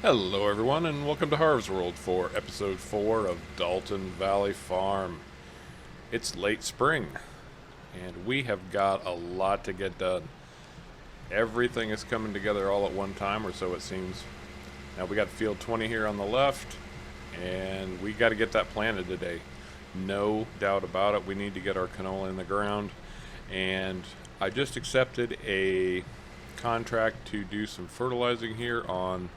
Hello everyone and welcome to Harv's World for episode 4 of Dalton Valley Farm. It's late spring and we have got a lot to get done. Everything is coming together all at one time, or so it seems. Now we got field 20 here on the left and we got to get that planted today. No doubt about it, we need to get our canola in the ground, and I just accepted a contract to do some fertilizing here on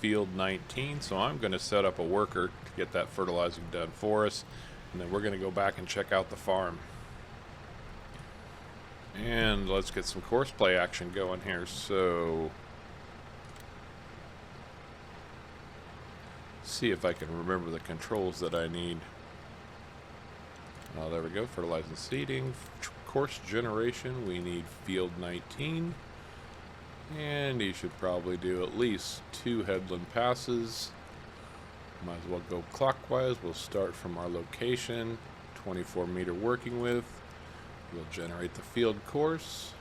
field 19, so I'm going to set up a worker to get that fertilizing done for us, and then we're going to go back and check out the farm. And let's get some course play action going here. So see if I can remember the controls that I need. Oh, there we go. Fertilizing, seeding, course generation. We need field 19. And he should probably do at least 2 headland passes. Might as well go clockwise. We'll start from our location, 24 meter working width. We'll generate the field course.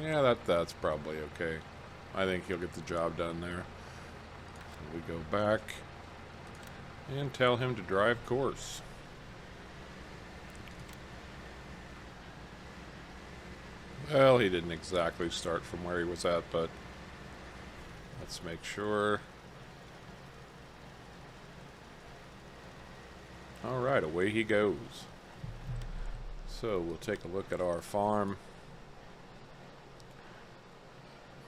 Yeah, that's probably okay. I think he'll get the job done there. So we go back and tell him to drive course. Well, he didn't exactly start from where he was at, but let's make sure. Alright, away he goes. So we'll take a look at our farm.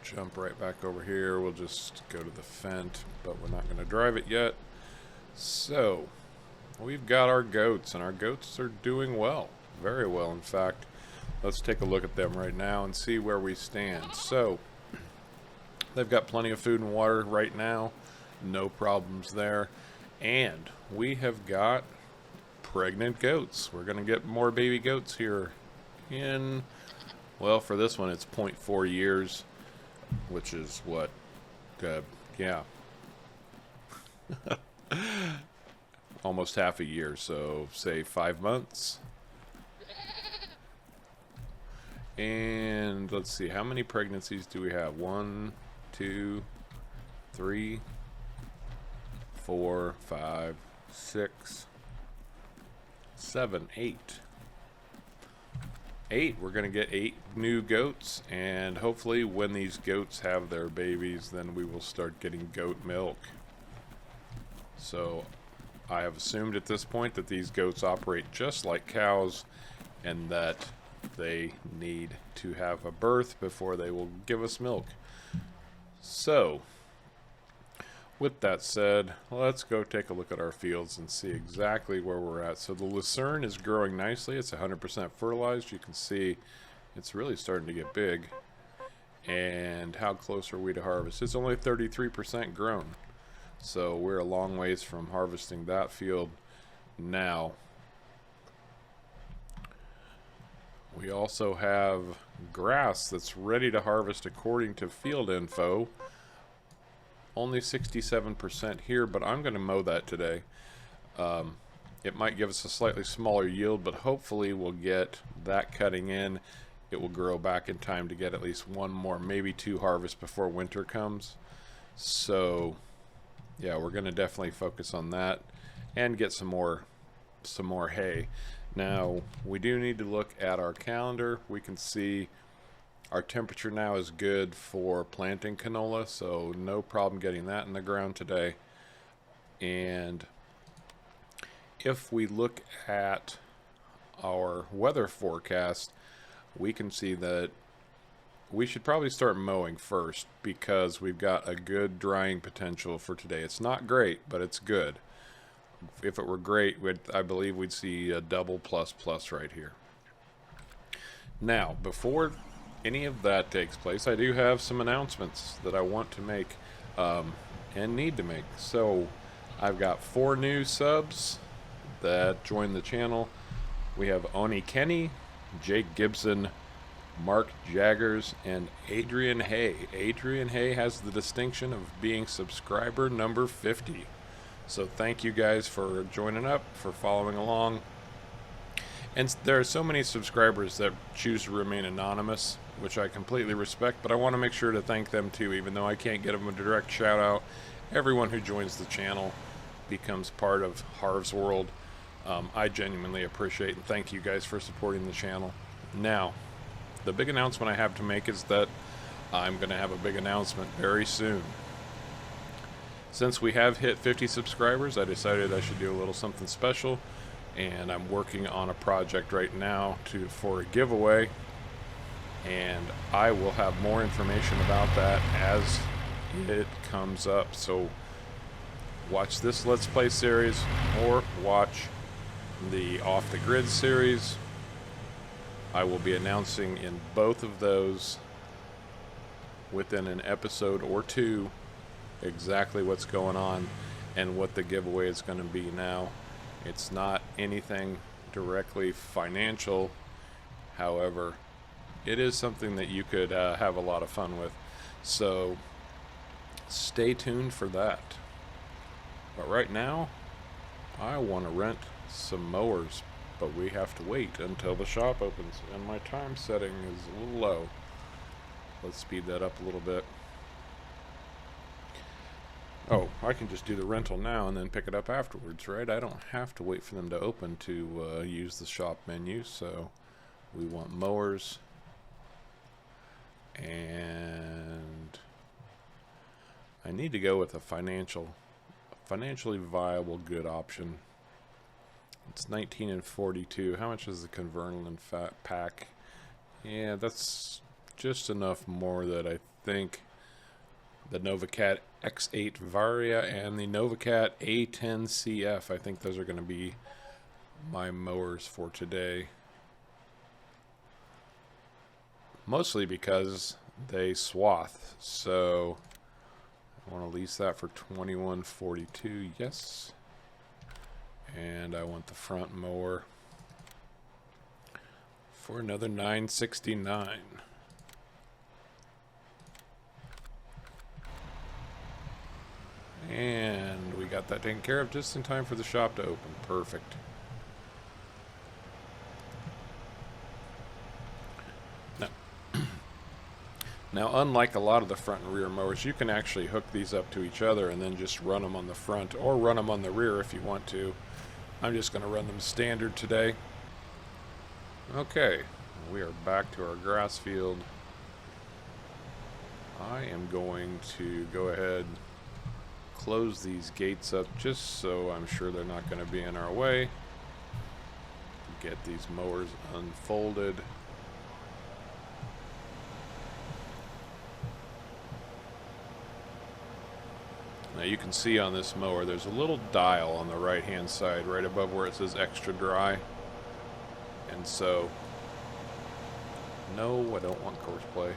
Jump right back over here. We'll just go to the Fent, but we're not going to drive it yet. So we've got our goats, and our goats are doing well. Very well, in fact. Let's take a look at them right now and see where we stand. So they've got plenty of food and water right now. No problems there. And we have got pregnant goats. We're going to get more baby goats here in, well, for this one it's 0.4 years, which is what, yeah. Almost half a year, so say 5 months. And let's see, how many pregnancies do we have? 1, 2, 3, 4, 5, 6, 7, 8. 8. We're going to get 8 new goats, and hopefully when these goats have their babies, then we will start getting goat milk. So I have assumed at this point that these goats operate just like cows, and that they need to have a birth before they will give us milk. So with that said, let's go take a look at our fields and see exactly where we're at. So the lucerne is growing nicely. It's 100% fertilized. You can see it's really starting to get big. And how close are we to harvest? It's only 33% grown. So we're a long ways from harvesting that field now. We also have grass that's ready to harvest according to field info. Only 67% here, but I'm going to mow that today. It might give us a slightly smaller yield, but hopefully we'll get that cutting in. It will grow back in time to get at least 1 more, maybe 2 harvests before winter comes. So yeah, we're going to definitely focus on that and get some more hay. Now, we do need to look at our calendar. We can see our temperature now is good for planting canola, so no problem getting that in the ground today. And if we look at our weather forecast, we can see that we should probably start mowing first because we've got a good drying potential for today. It's not great, but it's good. If it were great, I believe we'd see a double plus right here. Now, before any of that takes place, I do have some announcements that I want to make and need to make. So I've got 4 new subs that joined the channel. We have Oni Kenny, Jake Gibson, Mark Jaggers, and Adrian Hay. Adrian Hay has the distinction of being subscriber number 50. So thank you guys for joining up, for following along. And there are so many subscribers that choose to remain anonymous, which I completely respect, but I want to make sure to thank them too, even though I can't get them a direct shout out. Everyone who joins the channel becomes part of Harv's world. I genuinely appreciate and thank you guys for supporting the channel. Now, the big announcement I have to make is that I'm going to have a big announcement very soon. Since we have hit 50 subscribers, I decided I should do a little something special, and I'm working on a project right now for a giveaway, and I will have more information about that as it comes up. So watch this Let's Play series or watch the Off the Grid series. I will be announcing in both of those within an episode or two exactly what's going on and what the giveaway is going to be. Now, it's not anything directly financial, however, it is something that you could have a lot of fun with, so stay tuned for that. But right now, I want to rent some mowers, but we have to wait until the shop opens, and my time setting is a little low. Let's speed that up a little bit. Oh, I can just do the rental now and then pick it up afterwards, right? I don't have to wait for them to open to use the shop menu. So we want mowers, and I need to go with a financially viable good option. It's 19 and 42. How much is the convertible and fat pack? Yeah, that's just enough more that I think the Novacat X8 Varia and the Novacat A10 CF, I think those are going to be my mowers for today. Mostly because they swath, so I want to lease that for $21.42, yes. And I want the front mower for another $9.69. And we got that taken care of just in time for the shop to open. Perfect. Now, unlike a lot of the front and rear mowers, you can actually hook these up to each other and then just run them on the front or run them on the rear if you want to. I'm just going to run them standard today. Okay, we are back to our grass field. I am going to go ahead, close these gates up just so I'm sure they're not going to be in our way. Get these mowers unfolded. Now you can see on this mower there's a little dial on the right hand side right above where it says extra dry, and so no, I don't want courseplay.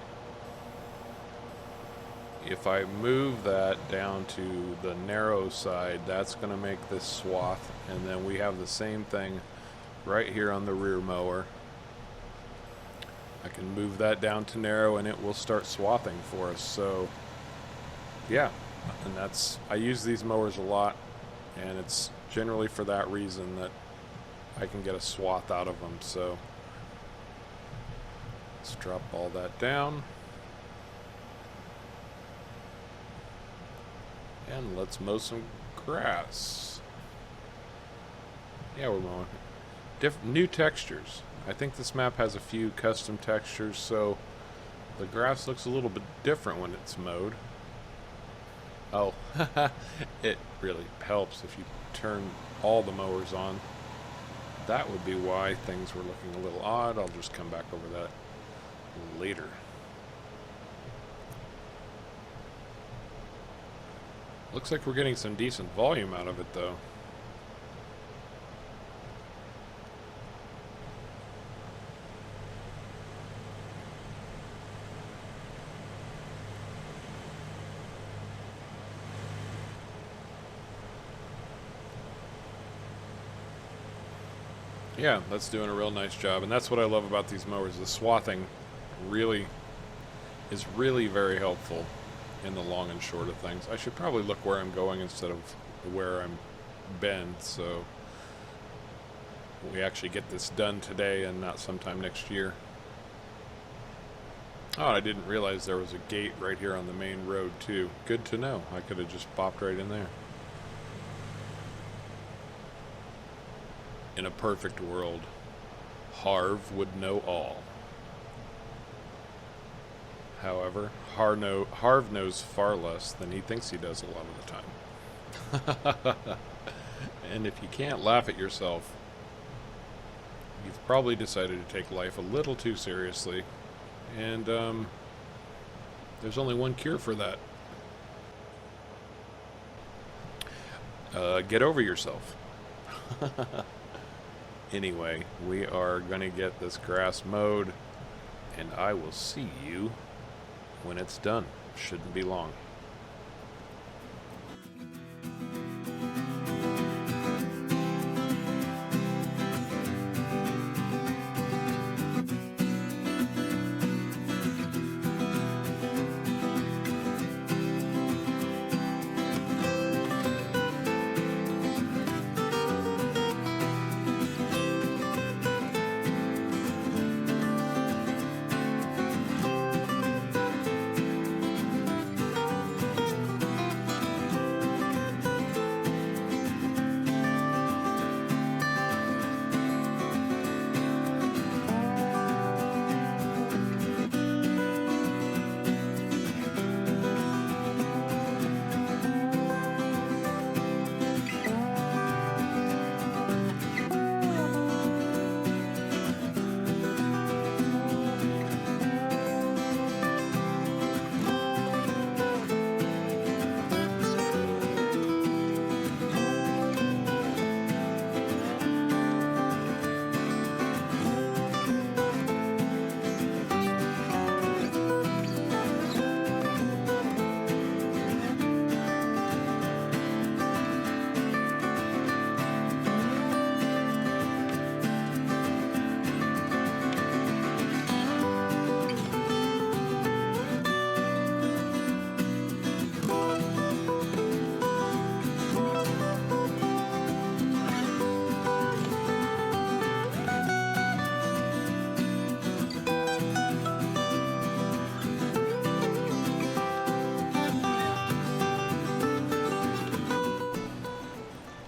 If I move that down to the narrow side, that's going to make this swath, and then we have the same thing right here on the rear mower. I can move that down to narrow and it will start swathing for us. So yeah, and that's, I use these mowers a lot, and it's generally for that reason that I can get a swath out of them. So let's drop all that down. And let's mow some grass. Yeah, we're mowing. New textures. I think this map has a few custom textures, so the grass looks a little bit different when it's mowed. Oh, it really helps if you turn all the mowers on. That would be why things were looking a little odd. I'll just come back over that later. Looks like we're getting some decent volume out of it, though. Yeah, that's doing a real nice job, and that's what I love about these mowers. The swathing is really very helpful in the long and short of things. I should probably look where I'm going instead of where I'm been, so we actually get this done today and not sometime next year. Oh, I didn't realize there was a gate right here on the main road too. Good to know. I could have just popped right in there. In a perfect world, Harv would know all. However, Harv knows far less than he thinks he does a lot of the time. And if you can't laugh at yourself, you've probably decided to take life a little too seriously. And there's only one cure for that. Get over yourself. Anyway, we are going to get this grass mowed, and I will see you when it's done. Shouldn't be long.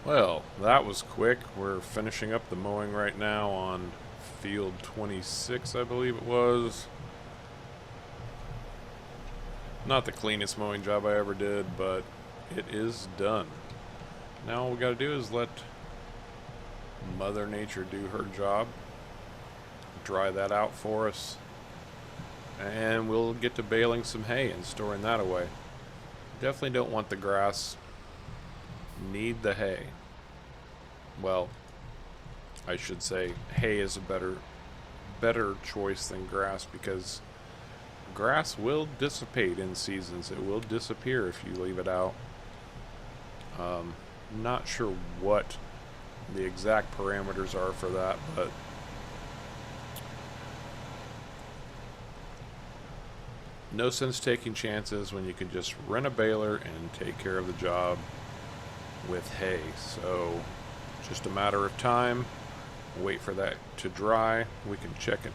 Well, that was quick. We're finishing up the mowing right now on field 26, I believe it was. Not the cleanest mowing job I ever did, but it is done. Now all we gotta do is let Mother Nature do her job, dry that out for us, and we'll get to baling some hay and storing that away. Definitely don't want the grass. Need the hay. Well, I should say hay is a better choice than grass, because grass will dissipate in seasons. It will disappear if you leave it out. Not sure what the exact parameters are for that, but no sense taking chances when you can just rent a baler and take care of the job with hay. So just a matter of time. Wait for that to dry. We can check it.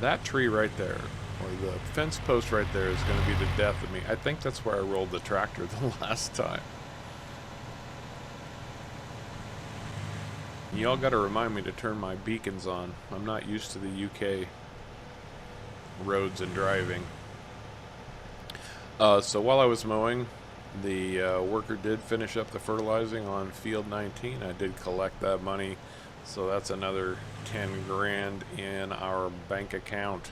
That tree right there, or the fence post right there, is going to be the death of me. I think that's where I rolled the tractor the last time. Y'all got to remind me to turn my beacons on. I'm not used to the UK roads and driving. So while I was mowing, the worker did finish up the fertilizing on field 19. I did collect that money, so that's another 10 grand in our bank account.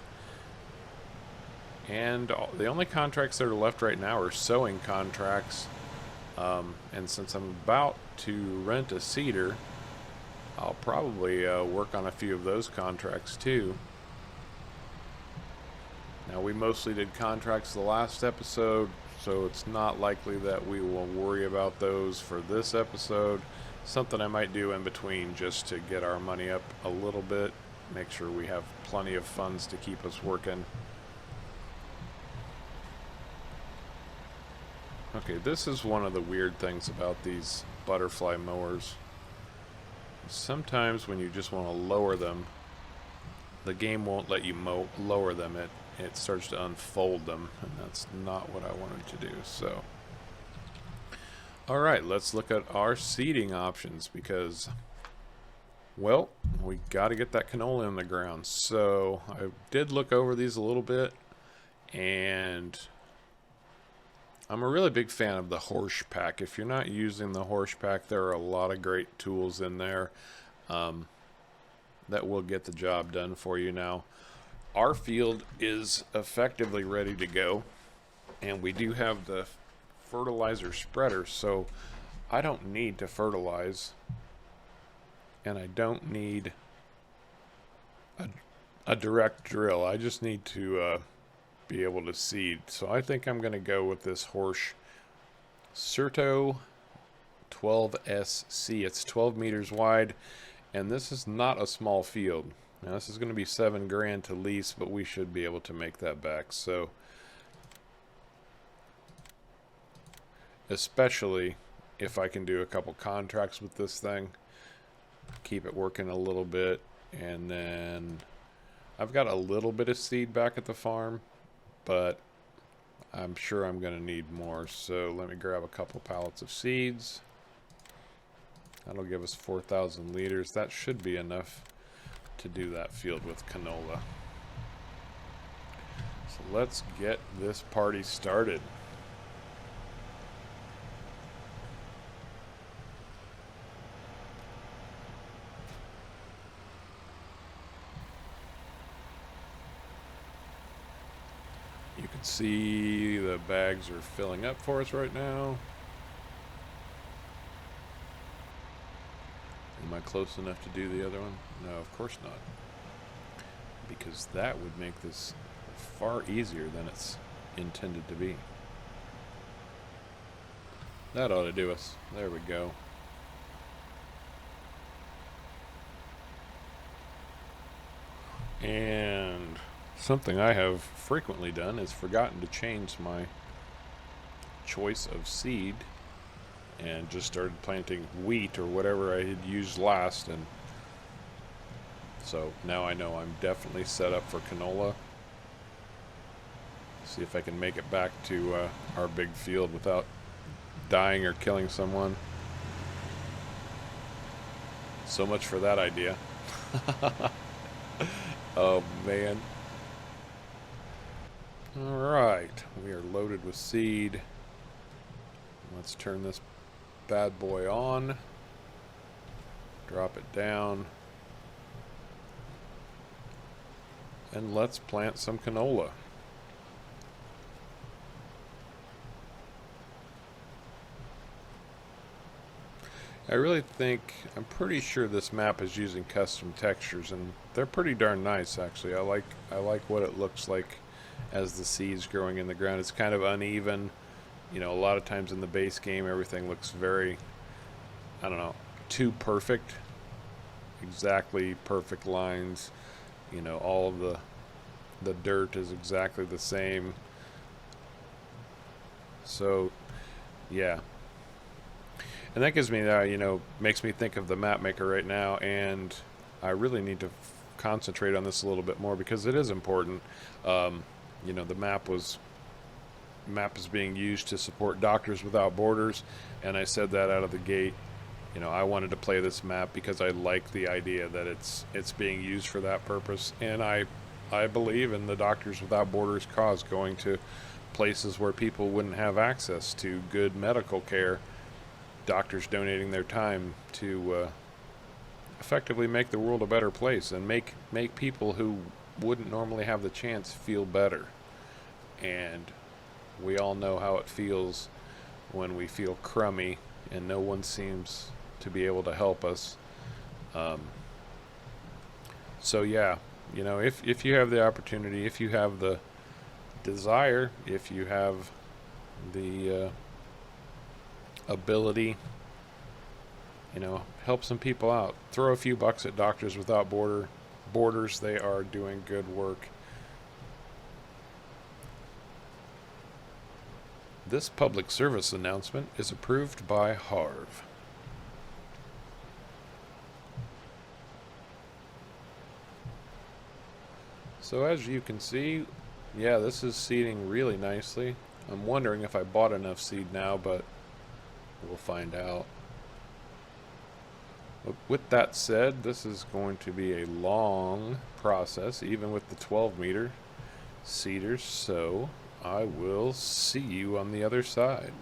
And the only contracts that are left right now are sowing contracts. And since I'm about to rent a seeder, I'll probably work on a few of those contracts too. Now, we mostly did contracts the last episode, so it's not likely that we will worry about those for this episode. Something I might do in between just to get our money up a little bit, make sure we have plenty of funds to keep us working. Okay, this is one of the weird things about these butterfly mowers. Sometimes when you just want to lower them, the game won't let you lower them. It starts to unfold them, and that's not what I wanted to do. So, all right, let's look at our seeding options because, well, we got to get that canola in the ground. So I did look over these a little bit, and I'm a really big fan of the horse pack. If you're not using the horse pack, there are a lot of great tools in there that will get the job done for you. Now, our field is effectively ready to go, and we do have the fertilizer spreader, so I don't need to fertilize, and I don't need a direct drill. I just need to be able to seed. So I think I'm going to go with this Horsch Certo 12SC. It's 12 meters wide, and this is not a small field. Now this is going to be $7 grand to lease, but we should be able to make that back. So, especially if I can do a couple contracts with this thing, keep it working a little bit, and then I've got a little bit of seed back at the farm, but I'm sure I'm going to need more. So let me grab a couple pallets of seeds. That'll give us 4,000 liters. That should be enough to do that field with canola. So let's get this party started. You can see the bags are filling up for us right now. Am I close enough to do the other one? No, of course not. Because that would make this far easier than it's intended to be. That ought to do us. There we go. And something I have frequently done is forgotten to change my choice of seed and just started planting wheat or whatever I had used last, and so now I know I'm definitely set up for canola. See if I can make it back to our big field without dying or killing someone. So much for that idea. Oh man. Alright, we are loaded with seed. Let's turn this bad boy on. Drop it down. And let's plant some canola. I really think, I'm pretty sure this map is using custom textures, and they're pretty darn nice actually. I like what it looks like as the seed's growing in the ground. It's kind of uneven. You know, a lot of times in the base game everything looks very, I don't know, too perfect. Exactly perfect lines. You know, all of the dirt is exactly the same. So, yeah. And that gives me that, you know, makes me think of the map maker right now, and I really need to concentrate on this a little bit more because it is important. You know, the map is being used to support Doctors Without Borders, and I said that out of the gate. You know, I wanted to play this map because I like the idea that it's being used for that purpose, and I believe in the Doctors Without Borders cause, going to places where people wouldn't have access to good medical care. Doctors donating their time to effectively make the world a better place and make people who wouldn't normally have the chance feel better. And we all know how it feels when we feel crummy and no one seems to be able to help us. So yeah, you know, if you have the opportunity, if you have the desire, if you have the ability, you know, help some people out. Throw a few bucks at Doctors Without Borders. They are doing good work. This public service announcement is approved by Harv. So as you can see, yeah, this is seeding really nicely. I'm wondering if I bought enough seed now, but we'll find out. But with that said, this is going to be a long process, even with the 12 meter seeders, so I will see you on the other side.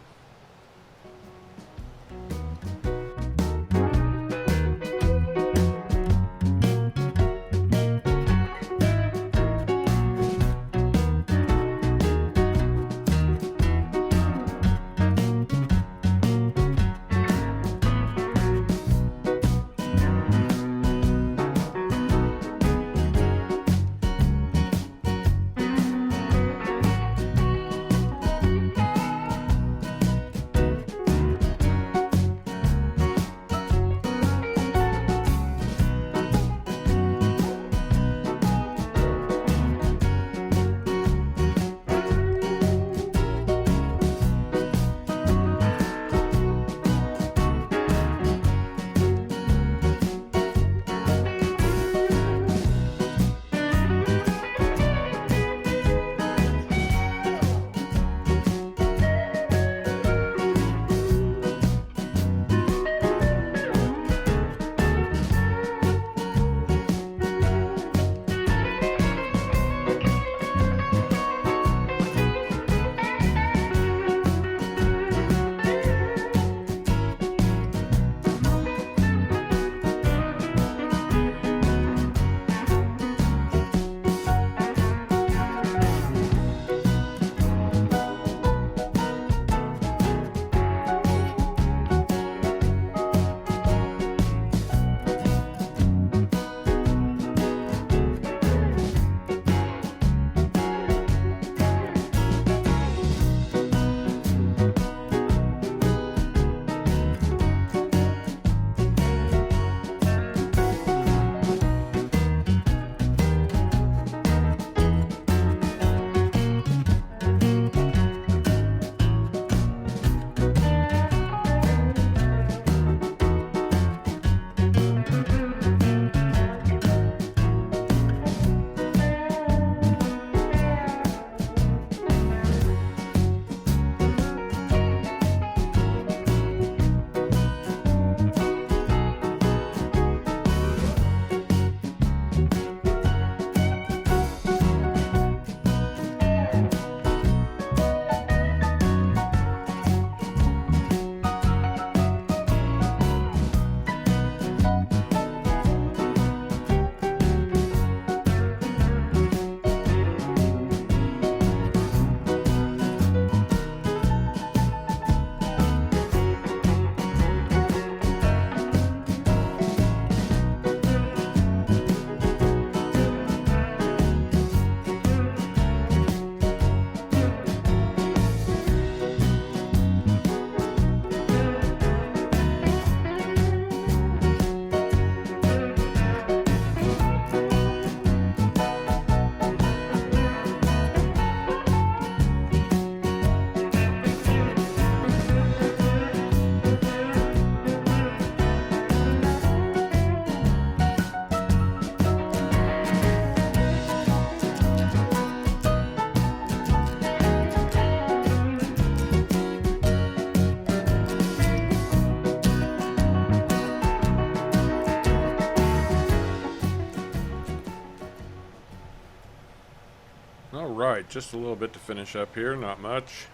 Alright, just a little bit to finish up here, not much.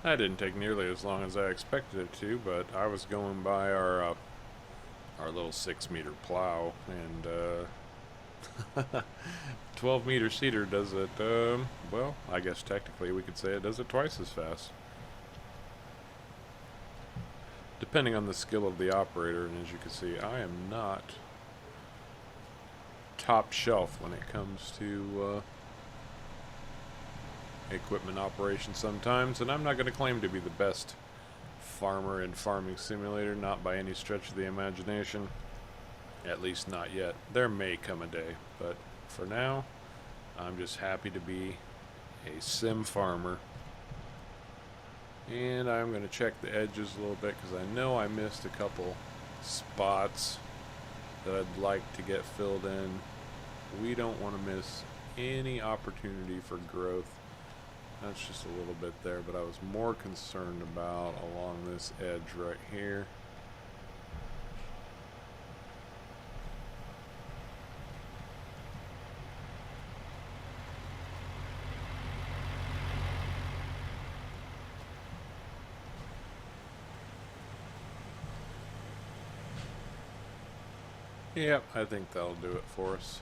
That didn't take nearly as long as I expected it to, but I was going by our little 6-meter plow, and 12-meter seeder does it, well, I guess technically we could say it does it twice as fast. Depending on the skill of the operator, and as you can see, I am not top shelf when it comes to equipment operation sometimes, and I'm not going to claim to be the best farmer in Farming Simulator, not by any stretch of the imagination, at least not yet. There may come a day, but for now I'm just happy to be a sim farmer. And I'm going to check the edges a little bit because I know I missed a couple spots that I'd like to get filled in. We don't want to miss any opportunity for growth. That's just a little bit there, but I was more concerned about along this edge right here. Yep, I think that'll do it for us.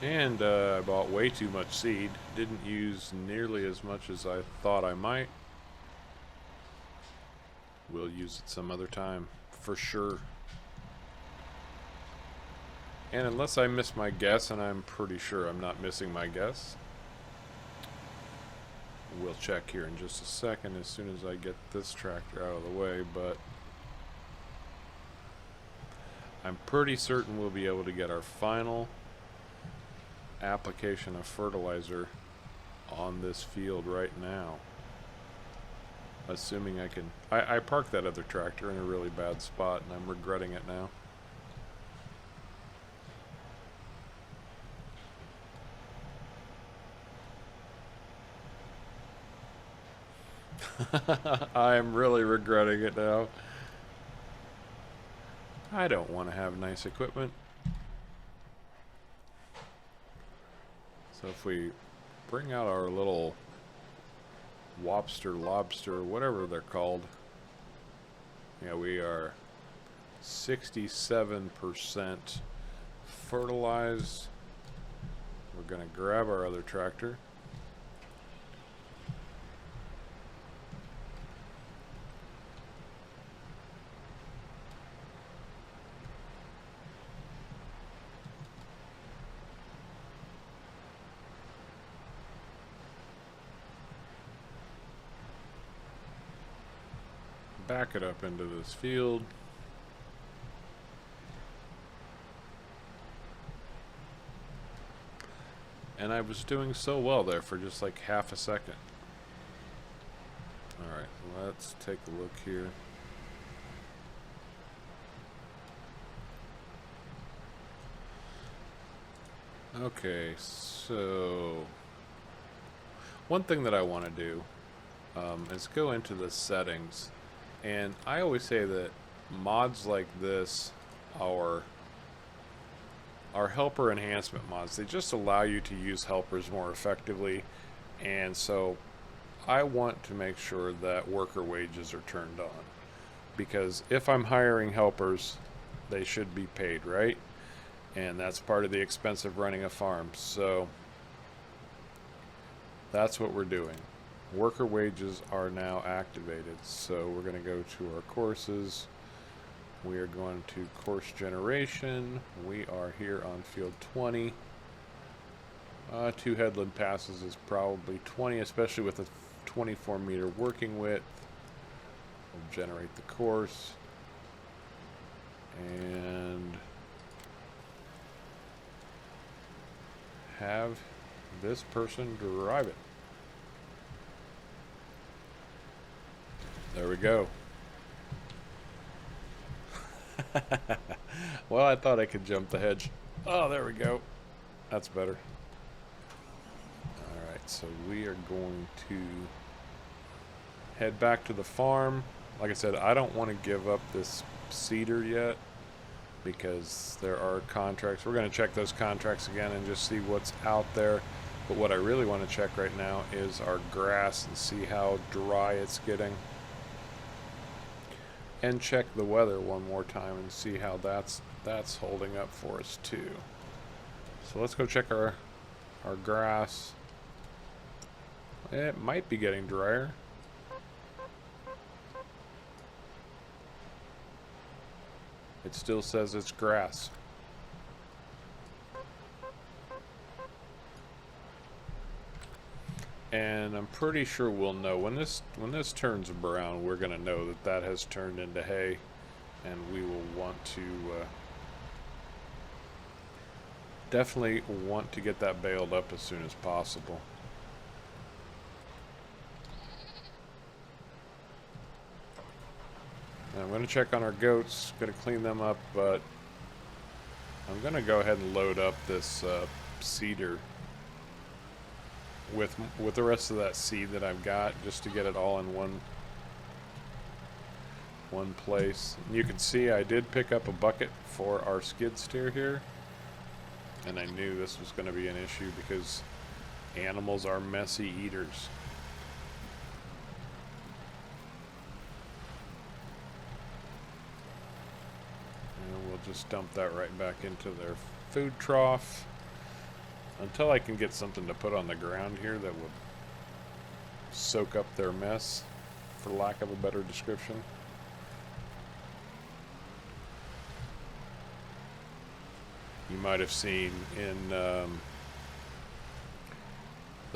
And I bought way too much seed. Didn't use nearly as much as I thought I might. We'll use it some other time, for sure. And unless I miss my guess, and I'm pretty sure I'm not missing my guess, we'll check here in just a second as soon as I get this tractor out of the way, but I'm pretty certain we'll be able to get our final application of fertilizer on this field right now. Assuming I can... I parked that other tractor in a really bad spot and I'm regretting it now. I am really regretting it now. I don't want to have nice equipment. So if we bring out our little lobster, whatever they're called. Yeah, we are 67% fertilized. We're going to grab our other tractor. Back it up into this field. And I was doing so well there for just like half a second. Alright, let's take a look here. Okay, so one thing that I want to do is go into the settings. And I always say that mods like this, our helper enhancement mods, they just allow you to use helpers more effectively. And so I want to make sure that worker wages are turned on. Because if I'm hiring helpers, they should be paid, right? And that's part of the expense of running a farm. So that's what we're doing. Worker wages are now activated, so we're going to go to our courses. We are going to course generation. We are here on field 20. 2 headland passes is probably 20, especially with a 24 meter working width. We'll generate the course and have this person drive it. There we go. Well, I thought I could jump the hedge. Oh, there we go. That's better. Alright, so we are going to head back to the farm. Like I said, I don't want to give up this cedar yet because there are contracts. We're going to check those contracts again and just see what's out there. But what I really want to check right now is our grass and see how dry it's getting. And check the weather one more time and see how that's holding up for us too. So let's go check our grass. It might be getting drier. It still says it's grass. And I'm pretty sure we'll know when this turns brown. We're gonna know that has turned into hay, and we will want to definitely want to get that baled up as soon as possible. And I'm gonna check on our goats. Gonna clean them up, but I'm gonna go ahead and load up this seeder with the rest of that seed that I've got, just to get it all in one place. And you can see I did pick up a bucket for our skid steer here, and I knew this was going to be an issue because animals are messy eaters. And we'll just dump that right back into their food trough until I can get something to put on the ground here that would soak up their mess, for lack of a better description. You might have seen in the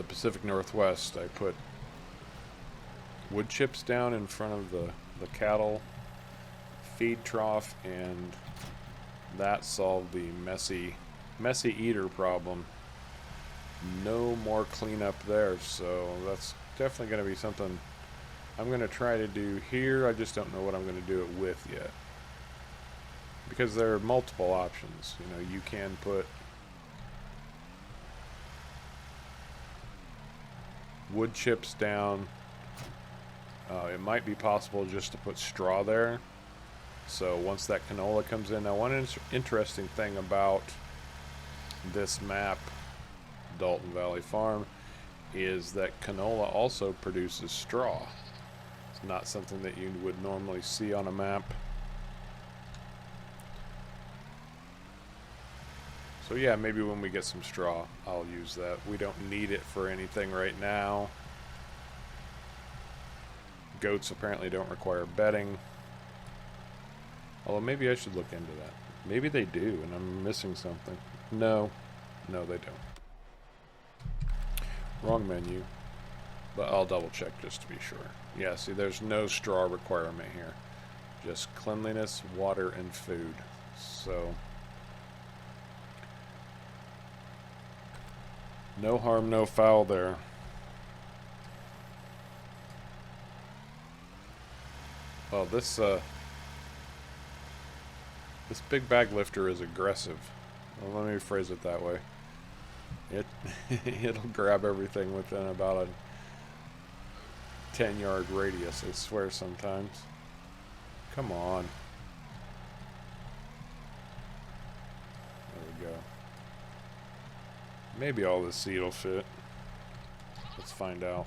Pacific Northwest, I put wood chips down in front of the cattle feed trough, and that solved the messy eater problem. No more cleanup there, so that's definitely going to be something I'm going to try to do here. I just don't know what I'm going to do it with yet, because there are multiple options. You know, you can put wood chips down. It might be possible just to put straw there. So once that canola comes in, now one interesting thing about this map, Dalton Valley Farm, is that canola also produces straw. It's not something that you would normally see on a map. So yeah, maybe when we get some straw, I'll use that. We don't need it for anything right now. Goats apparently don't require bedding. Although maybe I should look into that. Maybe they do, and I'm missing something. No, they don't. Wrong menu. But I'll double check just to be sure. Yeah, see, there's no straw requirement here. Just cleanliness, water, and food. So no harm, no foul there. Well, this big bag lifter is aggressive. Well, let me phrase it that way. It'll grab everything within about a 10-yard radius, I swear sometimes. Come on. There we go. Maybe all this seed will fit. Let's find out.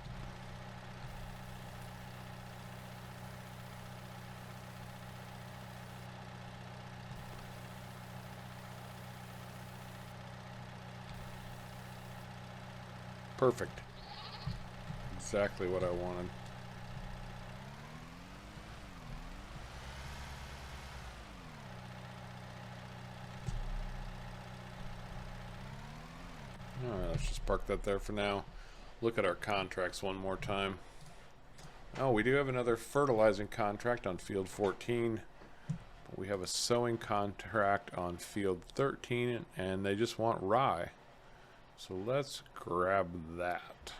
Perfect. Exactly what I wanted. Alright, let's just park that there for now. Look at our contracts one more time. Oh, we do have another fertilizing contract on field 14. But we have a sowing contract on field 13, and they just want rye. So let's grab that.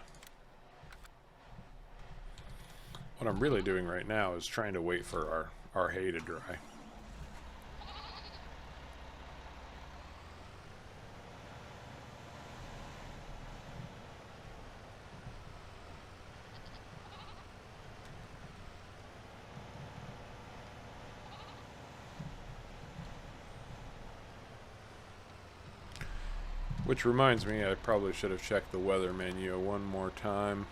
What I'm really doing right now is trying to wait for our hay to dry. Which reminds me, I probably should have checked the weather menu one more time.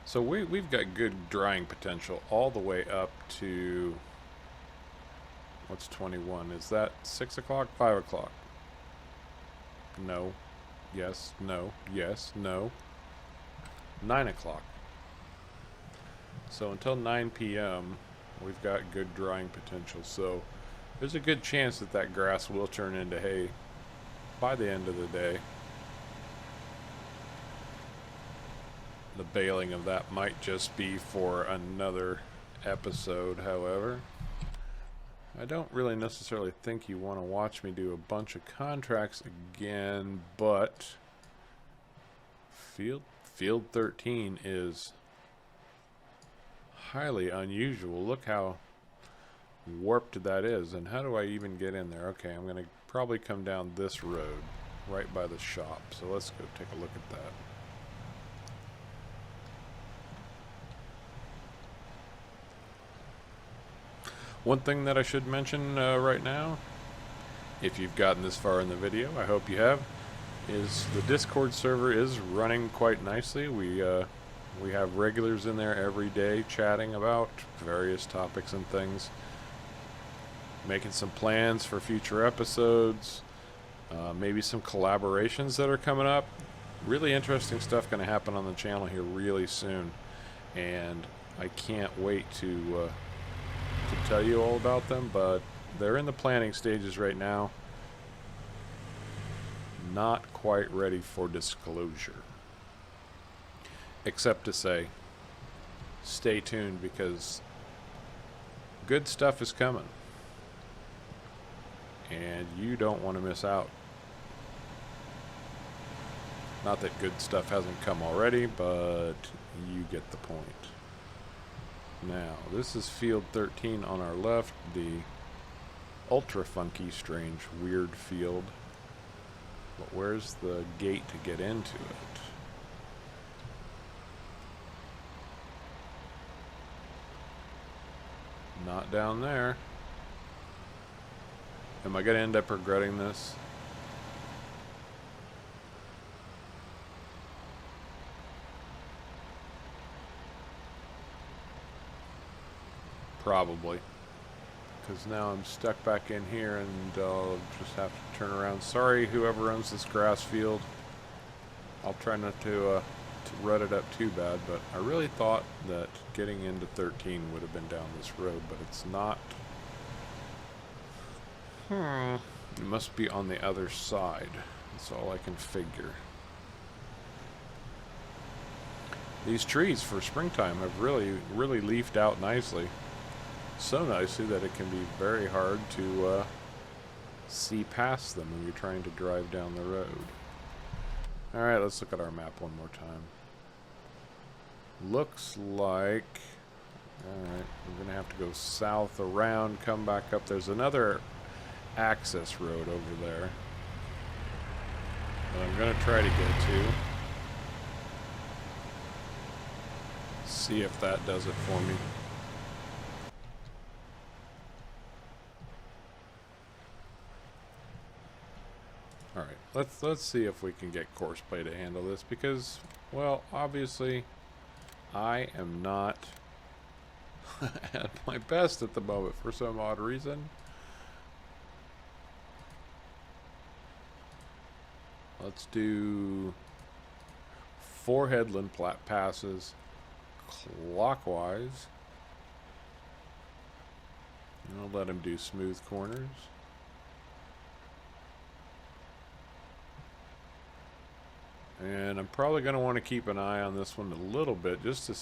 So we've got good drying potential all the way up to, what's 21? Is that 6 o'clock, 5 o'clock? No. Yes, no, yes, no. 9 o'clock. So until 9 p.m., we've got good drying potential. So there's a good chance that that grass will turn into hay by the end of the day. The baling of that might just be for another episode, however. I don't really necessarily think you want to watch me do a bunch of contracts again, but field 13 is highly unusual. Look how warped that is. And how do I even get in there? Okay, I'm going to probably come down this road right by the shop. So let's go take a look at that. One thing that I should mention right now, if you've gotten this far in the video, I hope you have, is the Discord server is running quite nicely. We have regulars in there every day chatting about various topics and things, making some plans for future episodes, maybe some collaborations that are coming up. Really interesting stuff going to happen on the channel here really soon, and I can't wait to tell you all about them, but they're in the planning stages right now. Not quite ready for disclosure. Except to say, stay tuned because good stuff is coming. And you don't want to miss out. Not that good stuff hasn't come already, but you get the point. Now, this is field 13 on our left, the ultra funky, strange, weird field. But where's the gate to get into it? Not down there. Am I going to end up regretting this? Probably. Because now I'm stuck back in here and I'll just have to turn around. Sorry, whoever owns this grass field. I'll try not to rut it up too bad, but I really thought that getting into 13 would have been down this road, but it's not. It must be on the other side. That's all I can figure. These trees for springtime have really leafed out nicely. So nicely that it can be very hard to see past them when you're trying to drive down the road. Alright, let's look at our map one more time. Looks like... Alright, we're going to have to go south around, come back up. There's another access road over there that I'm going to try to get to. See if that does it for me. Alright, let's see if we can get Courseplay to handle this because, well, obviously I am not at my best at the moment for some odd reason. Let's do 4 headland passes clockwise. And I'll let him do smooth corners. And I'm probably going to want to keep an eye on this one a little bit just to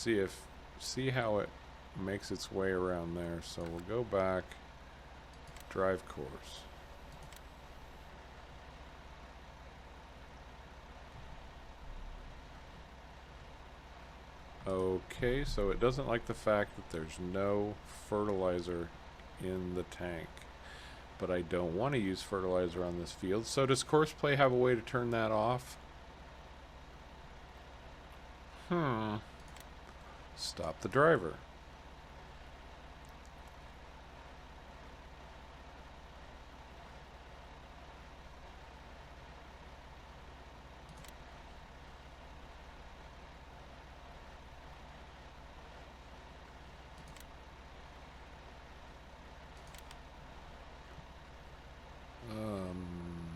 see how it makes its way around there. So we'll go back, drive course. Okay, so it doesn't like the fact that there's no fertilizer in the tank. But I don't want to use fertilizer on this field. So does Courseplay have a way to turn that off? Stop the driver.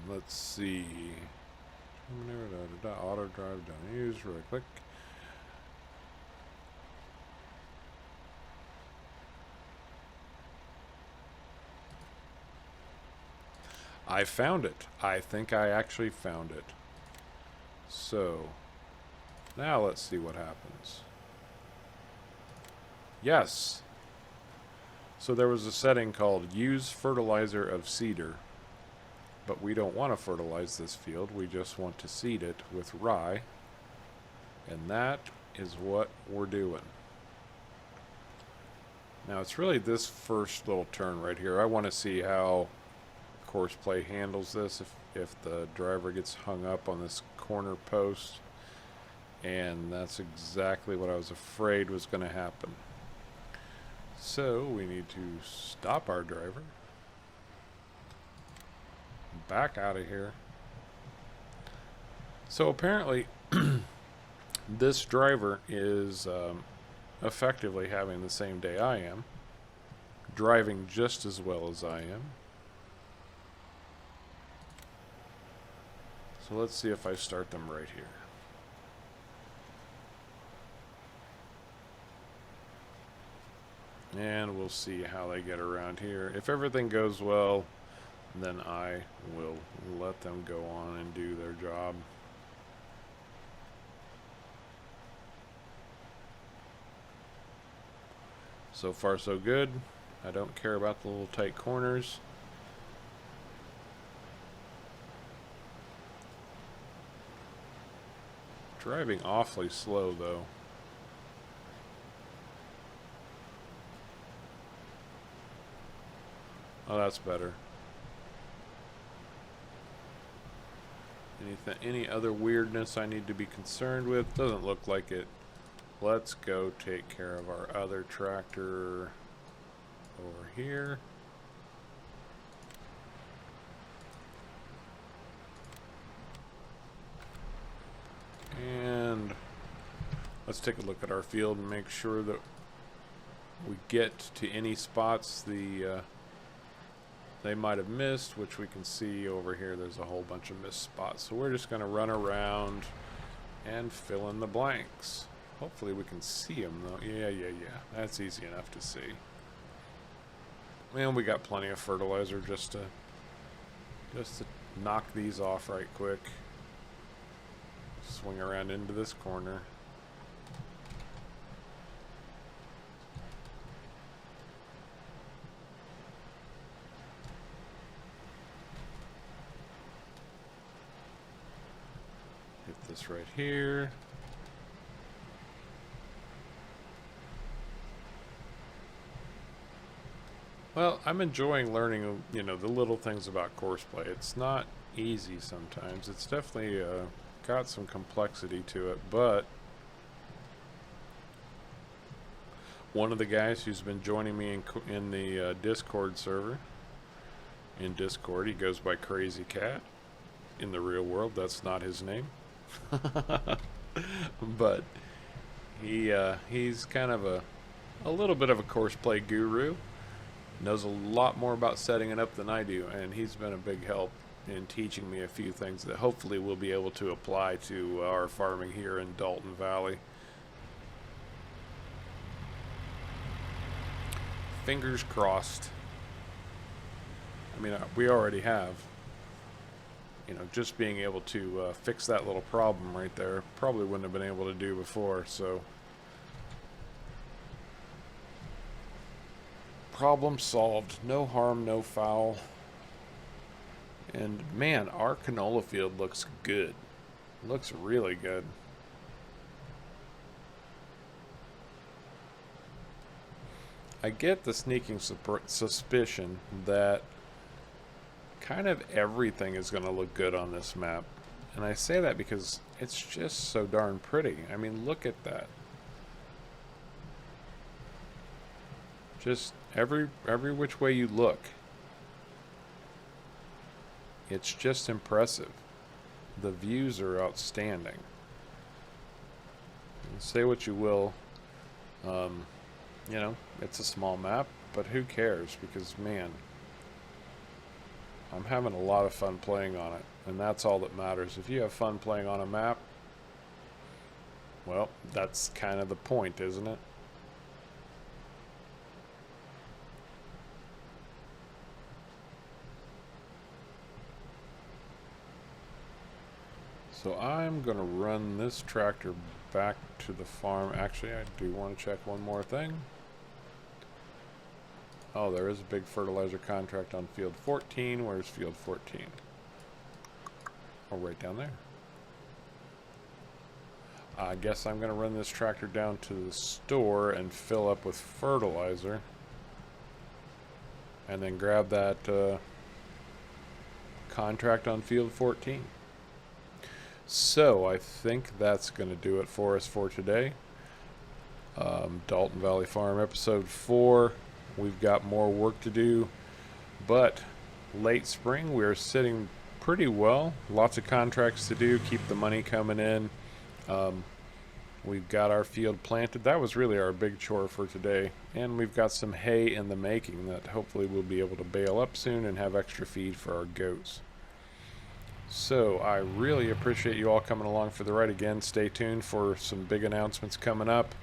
Let's see. Auto drive down. Use right click. I found it. I think I actually found it. So, now let's see what happens. Yes. So there was a setting called Use Fertilizer of Cedar. But we don't want to fertilize this field. We just want to seed it with rye. And that is what we're doing. Now it's really this first little turn right here. I want to see how course play handles this if the driver gets hung up on this corner post, and that's exactly what I was afraid was going to happen. So we need to stop our driver, back out of here. So apparently this driver is effectively having the same day I am, driving just as well as I am. So let's see if I start them right here. And we'll see how they get around here. If everything goes well, then I will let them go on and do their job. So far so good. I don't care about the little tight corners. Driving awfully slow though. Oh, that's better. Any other weirdness I need to be concerned with? Doesn't look like it. Let's go take care of our other tractor over here. And let's take a look at our field and make sure that we get to any spots they might have missed, which we can see over here. There's a whole bunch of missed spots. So we're just going to run around and fill in the blanks. Hopefully we can see them though. Yeah. That's easy enough to see. And we got plenty of fertilizer just to knock these off right quick. Swing around into this corner. Hit this right here. Well, I'm enjoying learning, the little things about course play. It's not easy sometimes. It's definitely got some complexity to it, but one of the guys who's been joining me in the Discord server, in Discord, he goes by Crazy Cat. In the real world, that's not his name. But he's kind of a little bit of a course play guru. Knows a lot more about setting it up than I do, and he's been a big help in teaching me a few things that hopefully we'll be able to apply to our farming here in Dalton Valley. Fingers crossed. I mean, we already have. Just being able to fix that little problem right there, probably wouldn't have been able to do before, so. Problem solved. No harm, no foul. And man, our canola field looks good. Looks really good. I get the sneaking suspicion that kind of everything is going to look good on this map. And I say that because it's just so darn pretty. I mean, look at that. Just every which way you look, it's just impressive. The views are outstanding. Say what you will, it's a small map, but who cares? Because man, I'm having a lot of fun playing on it, and that's all that matters. If you have fun playing on a map, well, that's kind of the point, isn't it? So I'm going to run this tractor back to the farm. Actually, I do want to check one more thing. Oh, there is a big fertilizer contract on field 14. Where's field 14? Oh, right down there. I guess I'm going to run this tractor down to the store and fill up with fertilizer. and then grab that contract on field 14. So I think that's going to do it for us for today. Dalton Valley Farm episode 4. We've got more work to do, but late spring we're sitting pretty well. Lots of contracts to do, keep the money coming in. We've got our field planted. That was really our big chore for today. And we've got some hay in the making that hopefully we'll be able to bale up soon and have extra feed for our goats. So I really appreciate you all coming along for the ride again. Stay tuned for some big announcements coming up.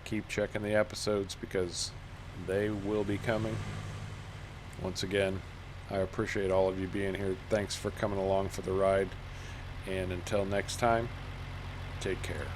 Keep checking the episodes because they will be coming. Once again, I appreciate all of you being here. Thanks for coming along for the ride. And until next time, take care.